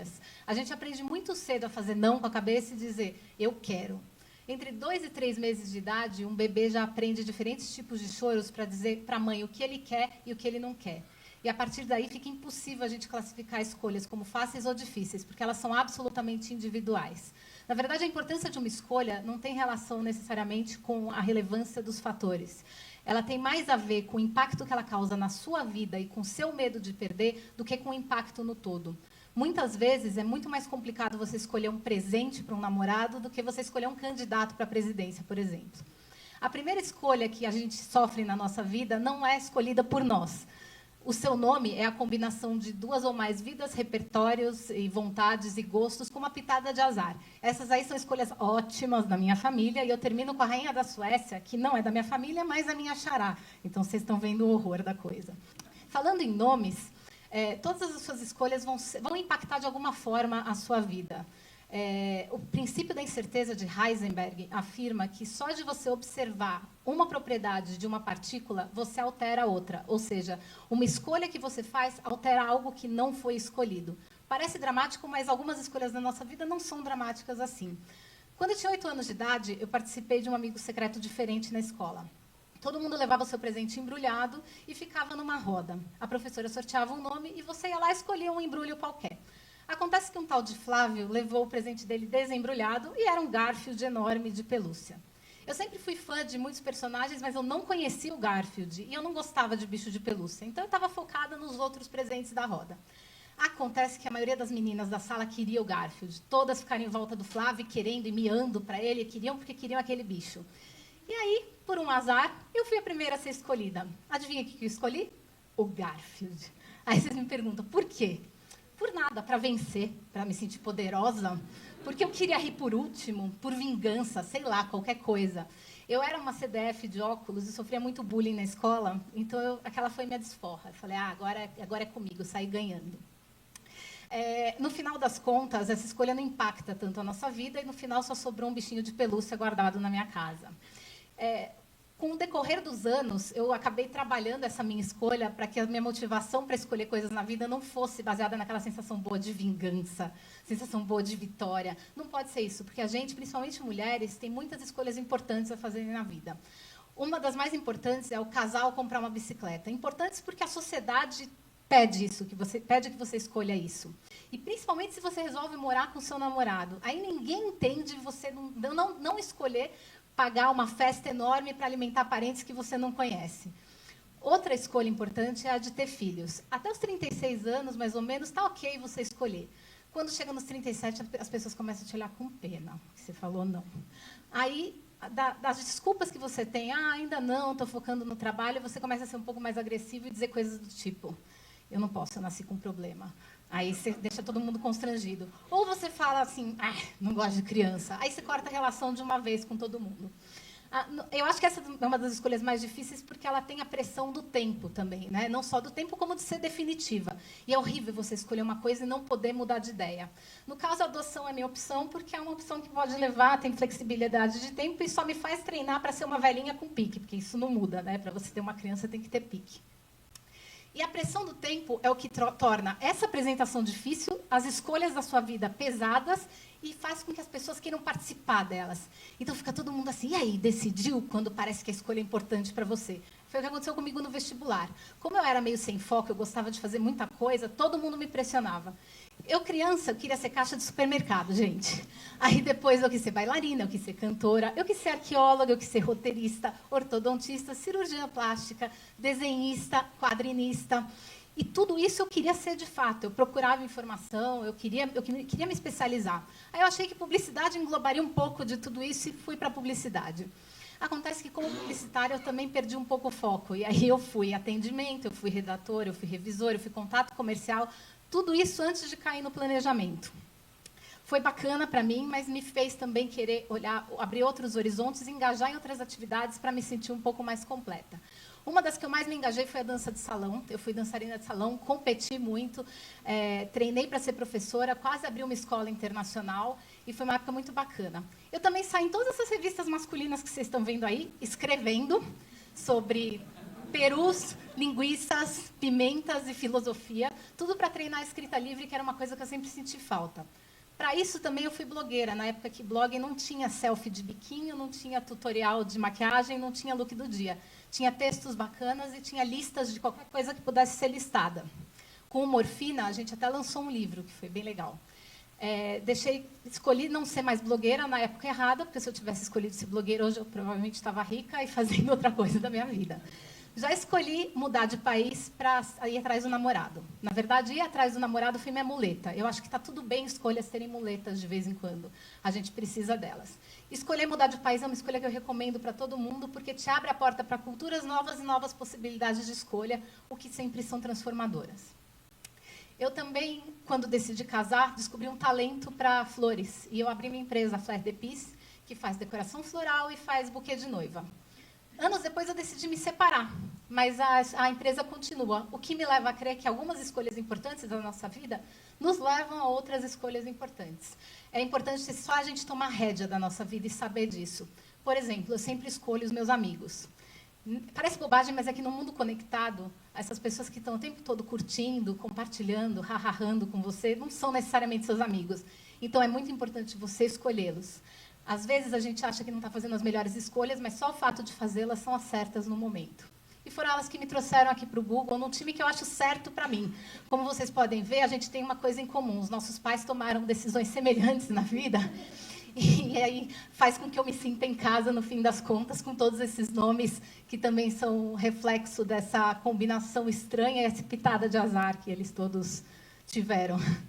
escolhas. A gente aprende muito cedo a fazer não com a cabeça e dizer, eu quero. Entre 2 e 3 meses de idade, um bebê já aprende diferentes tipos de choros para dizer para a mãe o que ele quer e o que ele não quer. E, a partir daí, fica impossível a gente classificar escolhas como fáceis ou difíceis, porque elas são absolutamente individuais. Na verdade, a importância de uma escolha não tem relação necessariamente com a relevância dos fatores. Ela tem mais a ver com o impacto que ela causa na sua vida e com o seu medo de perder do que com o impacto no todo. Muitas vezes é muito mais complicado você escolher um presente para um namorado do que você escolher um candidato para a presidência, por exemplo. A primeira escolha que a gente sofre na nossa vida não é escolhida por nós. O seu nome é a combinação de 2 ou mais vidas, repertórios e vontades e gostos com uma pitada de azar. Essas aí são escolhas ótimas da minha família, e eu termino com a rainha da Suécia, que não é da minha família, mas a minha xará. Então, vocês estão vendo o horror da coisa. Falando em nomes, todas as suas escolhas vão impactar de alguma forma a sua vida. O princípio da incerteza de Heisenberg afirma que só de você observar uma propriedade de uma partícula, você altera outra. Ou seja, uma escolha que você faz altera algo que não foi escolhido. Parece dramático, mas algumas escolhas da nossa vida não são dramáticas assim. Quando eu tinha 8 anos de idade, eu participei de um amigo secreto diferente na escola. Todo mundo levava o seu presente embrulhado e ficava numa roda. A professora sorteava um nome e você ia lá e escolhia um embrulho qualquer. Acontece que um tal de Flávio levou o presente dele desembrulhado e era um Garfield enorme de pelúcia. Eu sempre fui fã de muitos personagens, mas eu não conhecia o Garfield e eu não gostava de bicho de pelúcia. Então eu estava focada nos outros presentes da roda. Acontece que a maioria das meninas da sala queria o Garfield. Todas ficaram em volta do Flávio, querendo e miando para ele, queriam porque queriam aquele bicho. E aí, por um azar, eu fui a primeira a ser escolhida. Adivinha o que eu escolhi? O Garfield. Aí vocês me perguntam, por quê? Por nada, para vencer, para me sentir poderosa, porque eu queria rir por último, por vingança, sei lá, qualquer coisa. Eu era uma CDF de óculos e sofria muito bullying na escola, então aquela foi minha desforra. Eu falei, agora é comigo, eu saí ganhando. No final das contas, essa escolha não impacta tanto a nossa vida e no final só sobrou um bichinho de pelúcia guardado na minha casa. Com o decorrer dos anos, eu acabei trabalhando essa minha escolha para que a minha motivação para escolher coisas na vida não fosse baseada naquela sensação boa de vingança, sensação boa de vitória. Não pode ser isso, porque a gente, principalmente mulheres, tem muitas escolhas importantes a fazerem na vida. Uma das mais importantes é o casal comprar uma bicicleta. Importantes porque a sociedade pede isso, pede que você escolha isso. E principalmente se você resolve morar com o seu namorado. Aí ninguém entende você não escolher pagar uma festa enorme para alimentar parentes que você não conhece. Outra escolha importante é a de ter filhos. Até os 36 anos, mais ou menos, está ok você escolher. Quando chega nos 37, as pessoas começam a te olhar com pena, que você falou não. Aí, das desculpas que você tem, ainda não, estou focando no trabalho, você começa a ser um pouco mais agressivo e dizer coisas do tipo, eu não posso, eu nasci com um problema. Aí você deixa todo mundo constrangido. Ou você fala assim, não gosto de criança. Aí você corta a relação de uma vez com todo mundo. Eu acho que essa é uma das escolhas mais difíceis porque ela tem a pressão do tempo também, né? Não só do tempo, como de ser definitiva. E é horrível você escolher uma coisa e não poder mudar de ideia. No caso, a adoção é minha opção porque é uma opção que pode levar, tem flexibilidade de tempo e só me faz treinar para ser uma velhinha com pique, porque isso não muda, né? Para você ter uma criança tem que ter pique. E a pressão do tempo é o que torna essa apresentação difícil, as escolhas da sua vida pesadas e faz com que as pessoas queiram participar delas. Então fica todo mundo assim, e aí, decidiu quando parece que a escolha é importante para você? Foi o que aconteceu comigo no vestibular. Como eu era meio sem foco, eu gostava de fazer muita coisa, todo mundo me pressionava. Eu, criança, eu queria ser caixa de supermercado, gente. Aí depois eu quis ser bailarina, eu quis ser cantora, eu quis ser arqueóloga, eu quis ser roteirista, ortodontista, cirurgiã plástica, desenhista, quadrinista. E tudo isso eu queria ser de fato. Eu procurava informação, eu queria me especializar. Aí eu achei que publicidade englobaria um pouco de tudo isso e fui para a publicidade. Acontece que, como publicitária, eu também perdi um pouco o foco. E aí eu fui atendimento, eu fui redatora, eu fui revisora, eu fui contato comercial. Tudo isso antes de cair no planejamento. Foi bacana para mim, mas me fez também querer olhar, abrir outros horizontes e engajar em outras atividades para me sentir um pouco mais completa. Uma das que eu mais me engajei foi a dança de salão. Eu fui dançarina de salão, competi muito, treinei para ser professora, quase abri uma escola internacional e foi uma época muito bacana. Eu também saí em todas essas revistas masculinas que vocês estão vendo aí, escrevendo sobre perus, linguiças, pimentas e filosofia, tudo para treinar a escrita livre, que era uma coisa que eu sempre senti falta. Para isso também eu fui blogueira, na época que blog não tinha selfie de biquinho, não tinha tutorial de maquiagem, não tinha look do dia. Tinha textos bacanas e tinha listas de qualquer coisa que pudesse ser listada. Com o Morfina, a gente até lançou um livro, que foi bem legal. Escolhi não ser mais blogueira na época errada, porque se eu tivesse escolhido ser blogueira, hoje eu provavelmente estava rica e fazendo outra coisa da minha vida. Já escolhi mudar de país para ir atrás do namorado. Na verdade, ir atrás do namorado foi minha muleta. Eu acho que está tudo bem escolhas terem muletas de vez em quando. A gente precisa delas. Escolher mudar de país é uma escolha que eu recomendo para todo mundo, porque te abre a porta para culturas novas e novas possibilidades de escolha, o que sempre são transformadoras. Eu também, quando decidi casar, descobri um talento para flores. E eu abri minha empresa, a Fleur de Pis, que faz decoração floral e faz buquê de noiva. Anos depois eu decidi me separar, mas a empresa continua. O que me leva a crer que algumas escolhas importantes da nossa vida nos levam a outras escolhas importantes. É importante só a gente tomar rédea da nossa vida e saber disso. Por exemplo, eu sempre escolho os meus amigos. Parece bobagem, mas é que no mundo conectado, essas pessoas que estão o tempo todo curtindo, compartilhando, rarrando com você, não são necessariamente seus amigos. Então, é muito importante você escolhê-los. Às vezes, a gente acha que não está fazendo as melhores escolhas, mas só o fato de fazê-las são as certas no momento. E foram elas que me trouxeram aqui para o Google, num time que eu acho certo para mim. Como vocês podem ver, a gente tem uma coisa em comum. Os nossos pais tomaram decisões semelhantes na vida. E aí faz com que eu me sinta em casa, no fim das contas, com todos esses nomes que também são reflexo dessa combinação estranha e essa pitada de azar que eles todos tiveram.